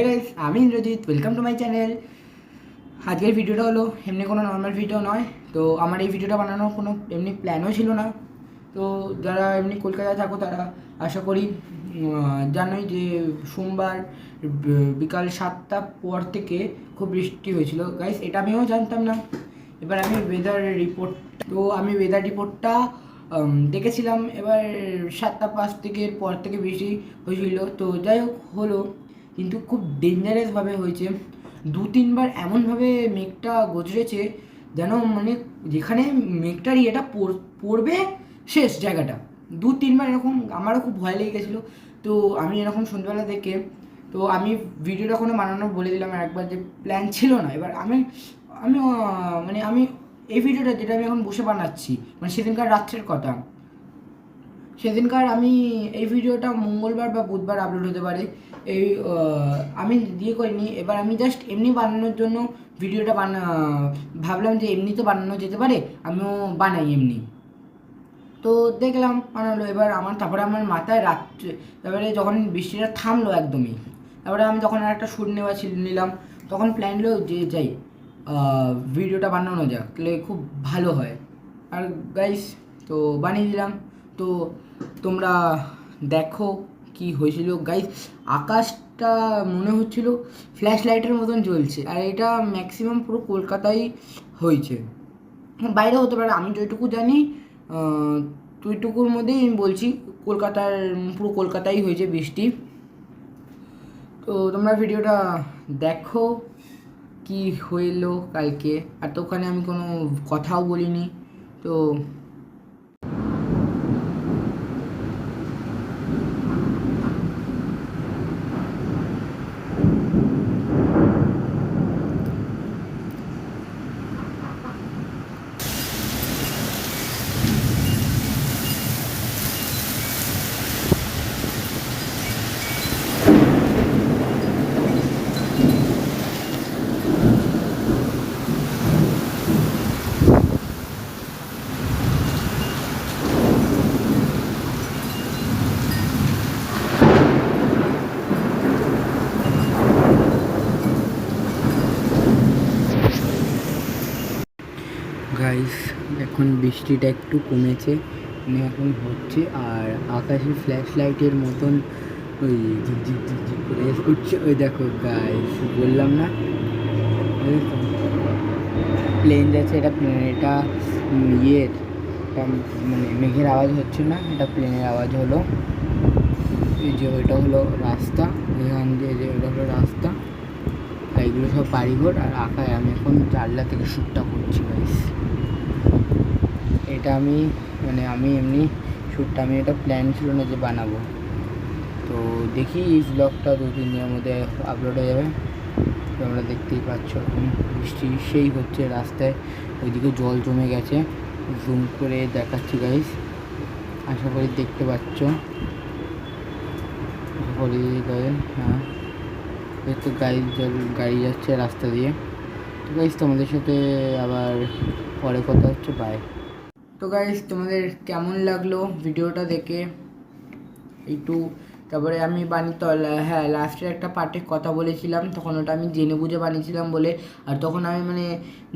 Guys, আমি Indrajit, welcome to my channel. আজকের ভিডিওটা হলো এমনি কোনো নর্মাল ভিডিও নয়। তো আমার এই ভিডিওটা বানানোর কোনো এমনি প্ল্যানও ছিল না। তো যারা এমনি কলকাতায় থাকো তারা আশা করি জানোই যে সোমবার বিকাল 7টার পর থেকে খুব বৃষ্টি হয়েছিল। গাইস, এটা আমিও জানতাম না। এবার আমি ওয়েদার রিপোর্টটা দেখেছিলাম। এবার 7টা 5 থেকে পর থেকে বৃষ্টি হয়েছিল। তো যাই হোক হলো, কিন্তু খুব ডেঞ্জারাসভাবে হয়েছে। 2-3 বার এমনভাবে মেঘটা গজরেছে যেন মানে যেখানে মেঘটার ইয়েটা পড়বে শেষ জায়গাটা। 2-3 বার এরকম আমারও খুব ভয় লেগে গেছিলো। তো আমি এরকম সন্ধ্যাবেলা থেকে তো আমি ভিডিওটা কোনো বানানো বলে দিলাম আর একবার, যে প্ল্যান ছিল না। এবার আমি আমি মানে আমি এই ভিডিওটা যেটা আমি এখন বসে বানাচ্ছি, মানে সেদিনকার রাত্রের কথা। সেদিনকার আমি এই ভিডিওটা মঙ্গলবার বা বুধবার আপলোড হতে পারে। এই আমি দিয়ে করিনি। এবার আমি জাস্ট এমনি বানানোর জন্য ভিডিওটা ভাবলাম যে এমনি তো বানানো যেতে পারে, আমিও বানাই এমনি। তো দেখলাম বানালো। এবার তারপরে আমার মাথায় রাত্রে, তারপরে যখন বৃষ্টিটা থামলো একদমই, তারপরে আমি যখন আর একটা শ্যুট নিলাম, তখন প্ল্যান হলো যে যাই ভিডিওটা বানানো যাক, তাহলে খুব ভালো হয়। আর গাইস, তো বানিয়ে দিলাম। তো তোমরা দেখো কি হয়েছিল। গাইস, আকাশটা মনে হচ্ছিল ফ্ল্যাশ লাইটের মতন জ্বলছে, আর এটা ম্যাক্সিমাম পুরো কলকাতায় হয়েছে, বাইরে হতে পারে। আমি যেটুকু জানি ওইটুকুর মধ্যেই আমি বলছি, পুরো কলকাতায় হয়েছে বৃষ্টি। তো তোমরা ভিডিওটা দেখো কি হইলো কালকে। আর তো ওখানে আমি কোনো কথাও বলিনি। তো গাইস, এখন বৃষ্টিটা একটু কমেছে, মানে এখন হচ্ছে। আর আকাশে ফ্ল্যাশ লাইটের মতন ওই ঝিকঝিক ঝিকঝিক করে উঠছে। ওই দেখো গাইস, বললাম না প্লেন যাচ্ছে। এটা ইয়ের এটা মানে মেঘের আওয়াজ হচ্ছে না, এটা প্লেনের আওয়াজ হলো। এই যে ওইটা হলো রাস্তা, এখান দিয়ে যে ওইটা হলো রাস্তা, আর এগুলো সব বাড়িঘর। আর আঁকায় আমি এখন জানলা থেকে শ্যুটটা করছি গাইস। এটা আমি এমনি শ্যুটটা, আমি এটা প্ল্যান ছিল না যে বানাবো। তো দেখি এই ব্লগটা 2-3 দিনের মধ্যে আপলোড হয়ে যাবে। তোমরা দেখতেই পাচ্ছ এখন বৃষ্টি সেই হচ্ছে, রাস্তায় ওইদিকে জল জমে গেছে। জুম করে দেখাচ্ছি গাইস, আশা করি দেখতে পাচ্ছ। হ্যাঁ, তো গাড়ি যাচ্ছে রাস্তা দিয়ে। তো গাইস, তোমাদের সাথে আবার পরে কথা হচ্ছে, বাই। তো গাইস, তোমাদের কেমন লাগলো ভিডিওটা দেখে একটু। তারপরে আমি হ্যাঁ, লাস্টের একটা পার্টে কথা বলেছিলাম, তখন ওটা আমি জেনে বুঝে বানিয়েছিলাম বলে। আর তখন আমি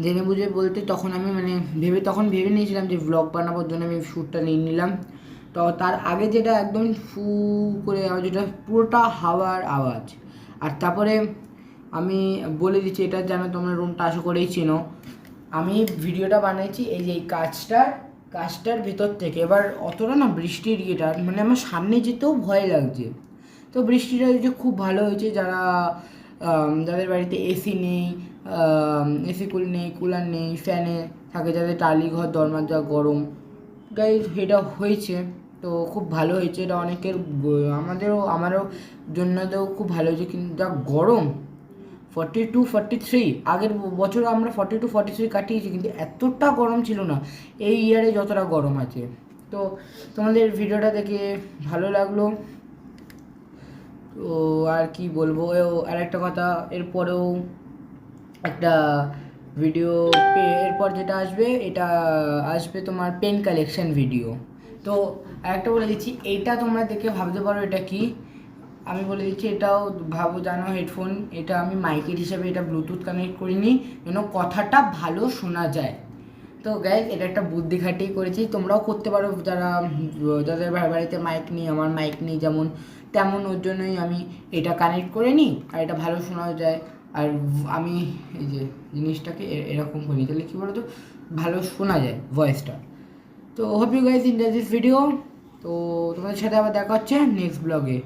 জেনে বুঝে বলতে তখন আমি ভেবে নিয়েছিলাম যে ব্লগ বানাবার জন্য আমি শ্যুটটা নিয়ে নিলাম। তো তার আগে যেটা একদম ফু করে আওয়াজ, যেটা পুরোটা হাওয়ার আওয়াজ। আর তারপরে আমি বলে দিচ্ছি, এটা যেন তোমরা রুমটা আশা করেই চেনো। আমি ভিডিওটা বানাইছি এই যে এই কাজটার ভেতর থেকে। এবার অতটা না বৃষ্টির ইয়েটা, মানে আমার সামনে যেতেও ভয় লাগছে। তো বৃষ্টিটা যে খুব ভালো হয়েছে, যাদের বাড়িতে এসি নেই, কুলার নেই, ফ্যানে থাকে, যাদের টালি ঘর, দরজা গরম, গাইজ এটা হয়েছে। তো খুব ভালো হয়েছে এটা অনেকের, আমারও জন্যও খুব ভালো হয়েছে। কিন্তু যা গরম, 42-43, আগের বছর আমরা 42-43 কাটিয়েছি, কিন্তু এতটা গরম ছিল না এই ইয়ারে যতটা গরম আছে। তো তোমাদের ভিডিওটা দেখে ভালো লাগলো। তো আর কি বলবো, আর একটা কথা, এরপরেও একটা ভিডিও, এরপর যেটা আসবে, এটা আসবে তোমার পেন কালেকশন ভিডিও। তো আরেকটা বলে দিচ্ছি, এইটা তোমরা দেখে ভাবতে পারো এটা কি, আমি বলে দিচ্ছি, এটাও ভাবো জানো হেডফোন, এটা আমি মাইকের হিসাবে এটা ব্লুটুথ কানেক্ট করিনি যেন কথাটা ভালো শোনা যায়। তো গাইজ এটা একটা বুদ্ধি খাটিয়ে করেছি, তোমরাও করতে পারো যাদের বাড়িতে মাইক নেই, আমার মাইক নেই যেমন তেমন, ওর জন্যই আমি এটা কানেক্ট করে নিই আর এটা ভালো শোনা যায়। আর আমি এই যে জিনিসটাকে এরকম করি, তাহলে কী বলো তো ভালো শোনা যায় ভয়েসটা। তো hope you guys enjoy this video. তো তোমাদের সাথে আবার দেখা হচ্ছে নেক্সট ব্লগে।